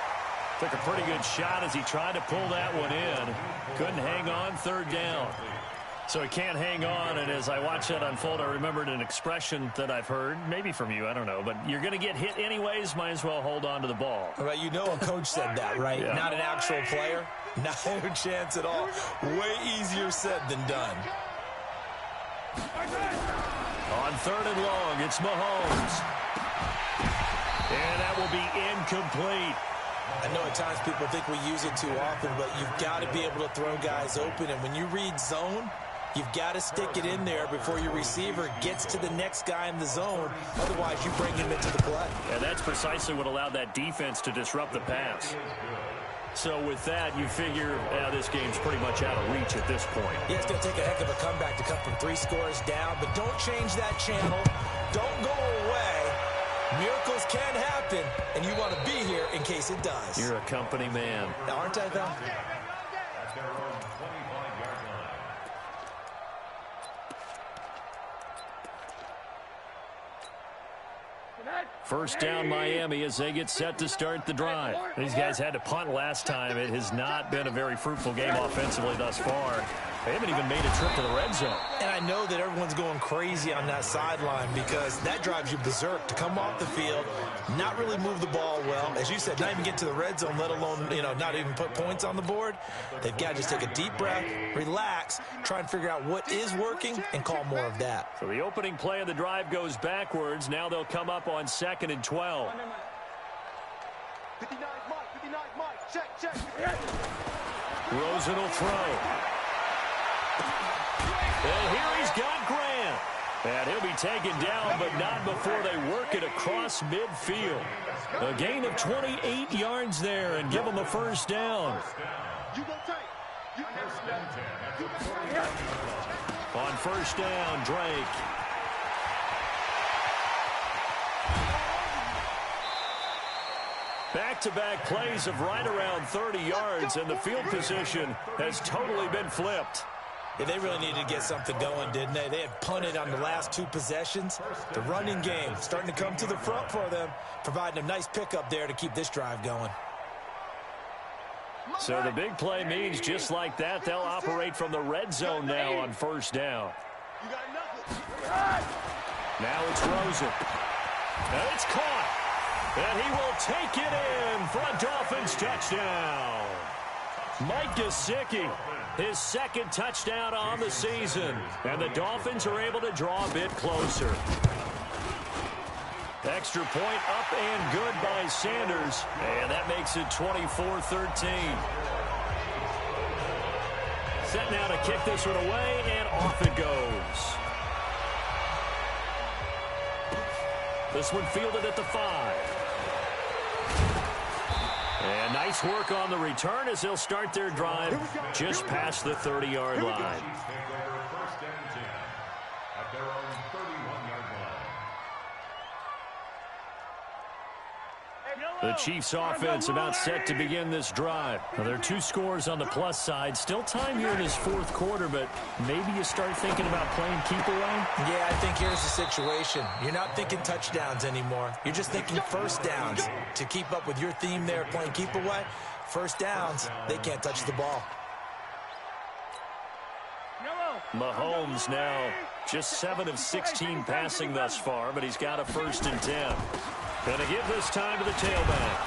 Took a pretty good shot as he tried to pull that one in. Couldn't hang on 3rd down. So he can't hang on, and as I watch that unfold, I remembered an expression that I've heard, maybe from you, I don't know, but you're going to get hit anyways, might as well hold on to the ball. All right, you know a coach said that, right? Yeah. Not an actual player. Not a chance at all. Way easier said than done. On 3rd and long, it's Mahomes. And that will be incomplete. I know at times people think we use it too often, but you've got to be able to throw guys open. And when you read zone, You've got to stick it in there before your receiver gets to the next guy in the zone. Otherwise, you bring him into the play. And that's precisely what allowed that defense to disrupt the pass. So with that, you figure this game's pretty much out of reach at this point. Yeah, it's going to take a heck of a comeback to come from 3 scores down, but don't change that channel. Don't go away. Miracles can happen, and you want to be here in case it does. You're a company man. Aren't I, though? First down, Miami, as they get set to start the drive. These guys had to punt last time. It has not been a very fruitful game offensively thus far. They haven't even made a trip to the red zone. And I know that everyone's going crazy on that sideline because that drives you berserk to come off the field, not really move the ball well. As you said, not even get to the red zone, let alone, not even put points on the board. They've got to just take a deep breath, relax, try and figure out what is working, and call more of that. So the opening play of the drive goes backwards. Now they'll come up on 2nd and 12. 59 Mike, check. Rosen will throw. And here he's got Grant. And he'll be taken down, but not before they work it across midfield. A gain of 28 yards there and give them a first down. On first down, Drake. Back-to-back plays of right around 30 yards, and the field position has totally been flipped. Yeah, they really needed to get something going, didn't they? They had punted on the last 2 possessions. The running game starting to come to the front for them, providing a nice pickup there to keep this drive going. So the big play means just like that, they'll operate from the red zone now on first down. Now it's Rosen. And it's caught. And he will take it in for a Dolphins touchdown. Mike Gesicki, his 2nd touchdown on the season. And the Dolphins are able to draw a bit closer. Extra point up and good by Sanders. And that makes it 24-13. Set now to kick this one away, and off it goes. This one fielded at the 5. And nice work on the return as they'll start their drive just past the 30-yard line. The Chiefs offense about set to begin this drive. Now, there are 2 scores on the plus side. Still time here in this 4th quarter, but maybe you start thinking about playing keep away? Yeah, I think here's the situation. You're not thinking touchdowns anymore. You're just thinking first downs. To keep up with your theme there, playing keep away, first downs, they can't touch the ball. Mahomes now just 7 of 16 passing thus far, but he's got a 1st and 10. Going to give this time to the tailback.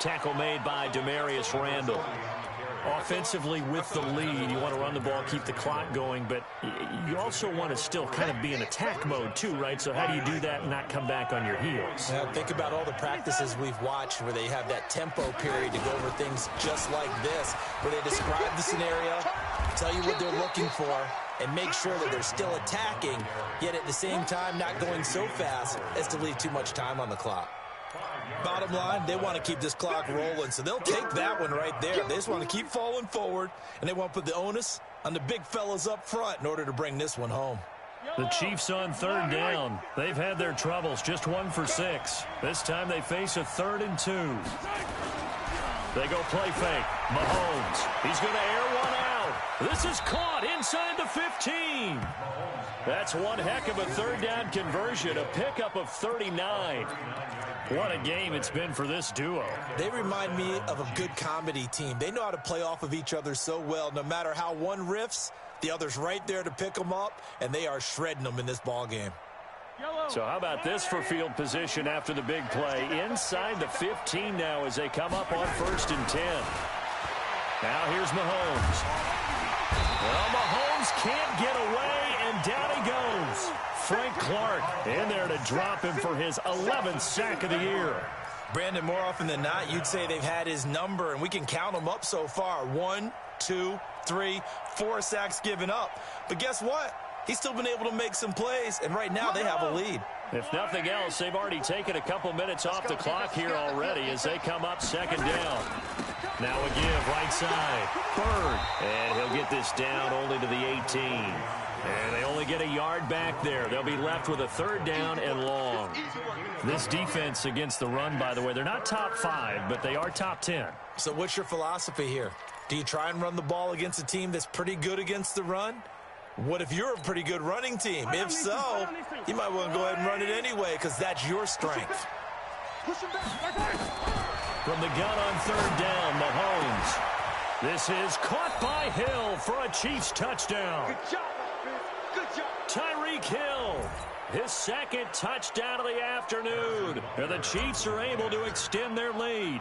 Tackle made by Demarius Randall. Offensively with the lead, you want to run the ball, keep the clock going, but you also want to still kind of be in attack mode too, right? So how do you do that and not come back on your heels? Now, think about all the practices we've watched where they have that tempo period to go over things just like this, where they describe the scenario, tell you what they're looking for, and make sure that they're still attacking, yet at the same time not going so fast as to leave too much time on the clock. Bottom line, they want to keep this clock rolling, so they'll take that one right there. They just want to keep falling forward, and they want to put the onus on the big fellas up front in order to bring this one home. The Chiefs on 3rd down. They've had their troubles, just 1 for 6. This time they face a 3rd and 2. They go play fake. Mahomes, he's going to air one out. This is caught inside the 15. That's one heck of a 3rd down conversion, a pickup of 39. What a game it's been for this duo. They remind me of a good comedy team. They know how to play off of each other so well. No matter how one riffs, the other's right there to pick them up, and they are shredding them in this ball game. So how about this for field position after the big play? Inside the 15 now as they come up on 1st and 10. Now here's Mahomes. Well, Mahomes can't get away, and down he goes. Frank Clark in there to drop him for his 11th sack of the year. Brandon, more often than not, you'd say they've had his number, and we can count them up so far. 1, 2, 3, 4 sacks given up. But guess what? He's still been able to make some plays, and right now they have a lead. If nothing else, they've already taken a couple minutes off the clock here already as they come up second down. Now a give right side. Bird. And he'll get this down only to the 18. And they only get a yard back there. They'll be left with a third down and long. This defense against the run, by the way, they're not top 5, but they are top 10. So what's your philosophy here? Do you try and run the ball against a team that's pretty good against the run? What if you're a pretty good running team? If so, you might want to go ahead and run it anyway because that's your strength. From the gun on third down, Mahomes. This is caught by Hill for a Chiefs touchdown. Good job. Good job. Tyreek Hill, his second touchdown of the afternoon. And the Chiefs are able to extend their lead.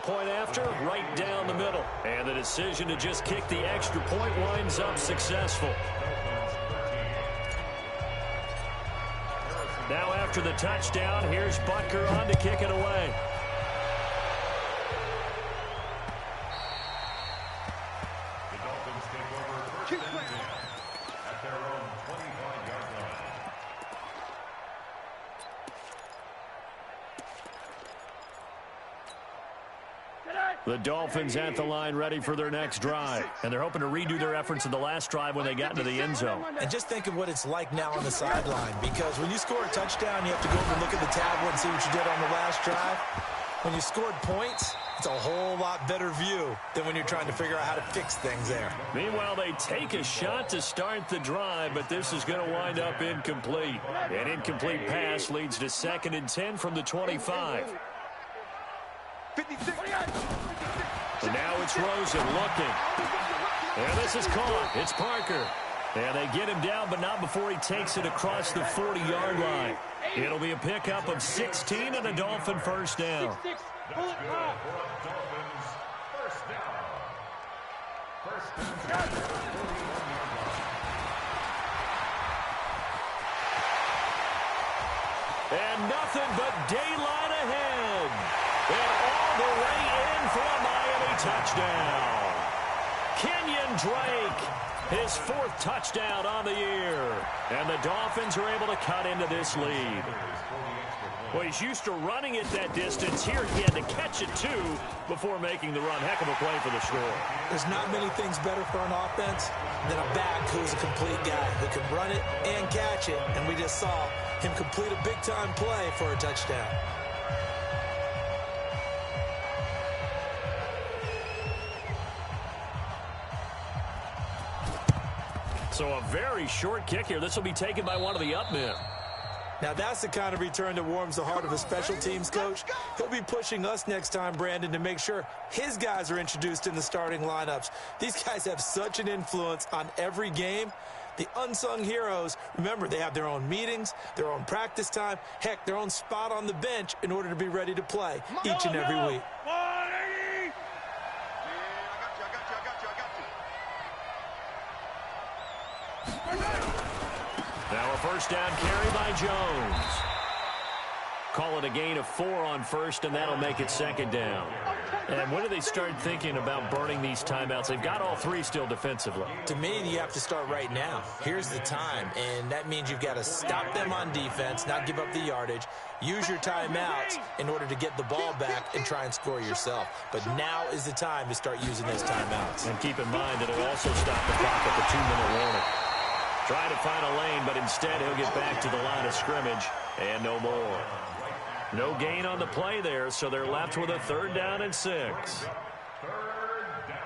Point after, right down the middle. And the decision to just kick the extra point winds up successful. Now after the touchdown, here's Butker on to kick it away. The Dolphins take over first and 10 at their own 25-yard line. The Dolphins at the line ready for their next drive. And they're hoping to redo their efforts in the last drive when they got into the end zone. And just think of what it's like now on the sideline, because when you score a touchdown, you have to go over and look at the tablet and see what you did on the last drive. When you scored points, it's a whole lot better view than when you're trying to figure out how to fix things there. Meanwhile, they take a shot to start the drive, but this is going to wind up incomplete. An incomplete pass leads to 2nd and 10 from the 25. 56. And now it's Rosen looking. And this is caught. It's Parker. And they get him down, but not before he takes it across the 40-yard line. It'll be a pickup of 16 and a Dolphin first down. That's good for a Dolphins first down. First and 10 at the 41-yard line. And nothing but daylight ahead. And all the way in for a Miami touchdown. Kenyon Drake, his 4th touchdown on the year. And the Dolphins are able to cut into this lead. Well, he's used to running it that distance. Here he had to catch it, too, before making the run. Heck of a play for the score. There's not many things better for an offense than a back who's a complete guy who can run it and catch it. And we just saw him complete a big-time play for a touchdown. So a very short kick here. This will be taken by one of the up men. Now that's the kind of return that warms the heart of a special teams coach. He'll be pushing us next time, Brandon, to make sure his guys are introduced in the starting lineups. These guys have such an influence on every game. The unsung heroes, remember, they have their own meetings, their own practice time, heck, their own spot on the bench in order to be ready to play each and every week. 180. Now a first down carry by Jones. Call it a gain of 4 on first, and that'll make it 2nd down. And when do they start thinking about burning these timeouts? They've got all 3 still defensively. To me, you have to start right now. Here's the time, and that means you've got to stop them on defense, not give up the yardage, use your timeouts in order to get the ball back and try and score yourself. But now is the time to start using those timeouts. And keep in mind that it'll also stop the clock at the 2-minute warning. Trying to find a lane, but instead he'll get back to the line of scrimmage and no more. No gain on the play there, so they're left with a 3rd down and 6. 3rd down.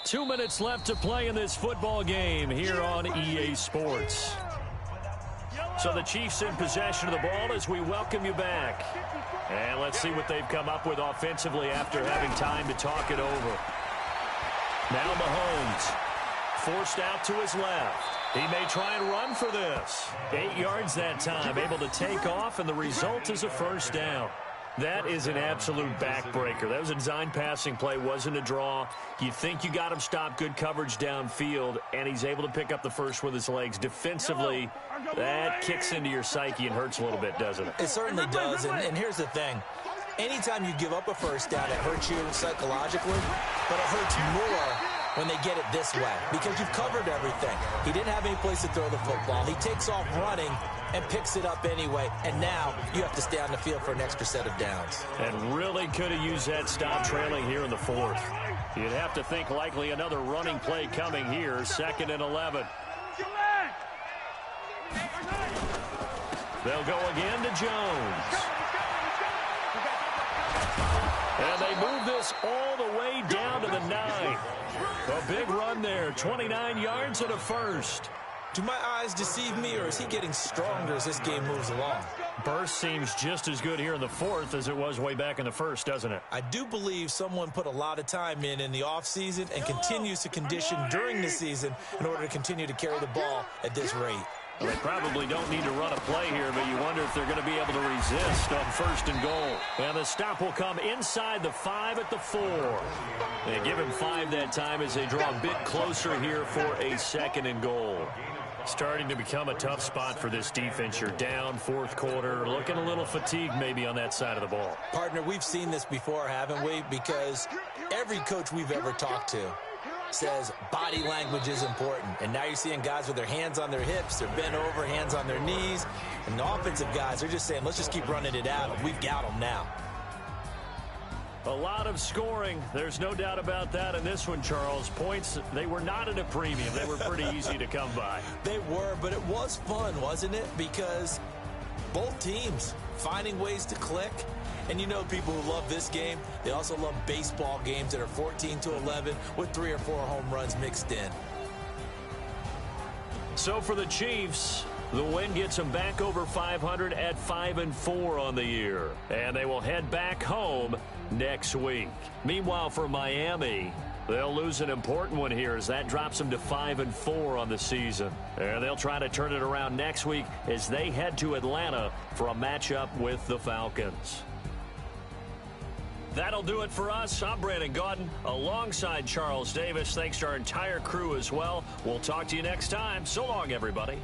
2 minutes left to play in this football game here on EA Sports. So the Chiefs in possession of the ball as we welcome you back. And let's see what they've come up with offensively after having time to talk it over. Now Mahomes, forced out to his left. He may try and run for this. 8 yards that time, able to take off, and the result is a first down. That is an absolute backbreaker. That was a design passing play, wasn't a draw. You think you got him stopped, good coverage downfield, and he's able to pick up the first with his legs. Defensively, that kicks into your psyche and hurts a little bit, doesn't it? It certainly does, and here's the thing. Anytime you give up a first down, it hurts you psychologically, but it hurts more when they get it this way because you've covered everything. He didn't have any place to throw the football. He takes off running and picks it up anyway, and now you have to stay on the field for an extra set of downs. And really could have used that stop trailing here in the fourth. You'd have to think likely another running play coming here, 2nd and 11. They'll go again to Jones. And they move this all the way down to the 9. A big run there, 29 yards and a first. Do my eyes deceive me, or is he getting stronger as this game moves along? Burst seems just as good here in the fourth as it was way back in the first, doesn't it? I do believe someone put a lot of time in the offseason and continues to condition during the season in order to continue to carry the ball at this rate. Well, they probably don't need to run a play here, but you wonder if they're going to be able to resist on 1st and goal. And the stop will come inside the 5 at the 4. They give him 5 that time as they draw a bit closer here for a 2nd and goal. Starting to become a tough spot for this defense. You're down 4th quarter, looking a little fatigued maybe on that side of the ball. Partner, we've seen this before, haven't we? Because every coach we've ever talked to says body language is important. And now you're seeing guys with their hands on their hips, they're bent over, hands on their knees. And the offensive guys are just saying, let's just keep running it out. We've got them now. A lot of scoring. There's no doubt about that in this one, Charles. Points, they were not at a premium. They were pretty easy to come by. They were, but it was fun, wasn't it? Because both teams finding ways to click. And you know people who love this game, they also love baseball games that are 14-11 with 3 or 4 home runs mixed in. So for the Chiefs, the win gets them back over 500 at 5-4 on the year. And they will head back home next week. Meanwhile, for Miami, they'll lose an important one here as that drops them to 5-4 on the season. And they'll try to turn it around next week as they head to Atlanta for a matchup with the Falcons. That'll do it for us. I'm Brandon Gaudin alongside Charles Davis. Thanks to our entire crew as well. We'll talk to you next time. So long, everybody.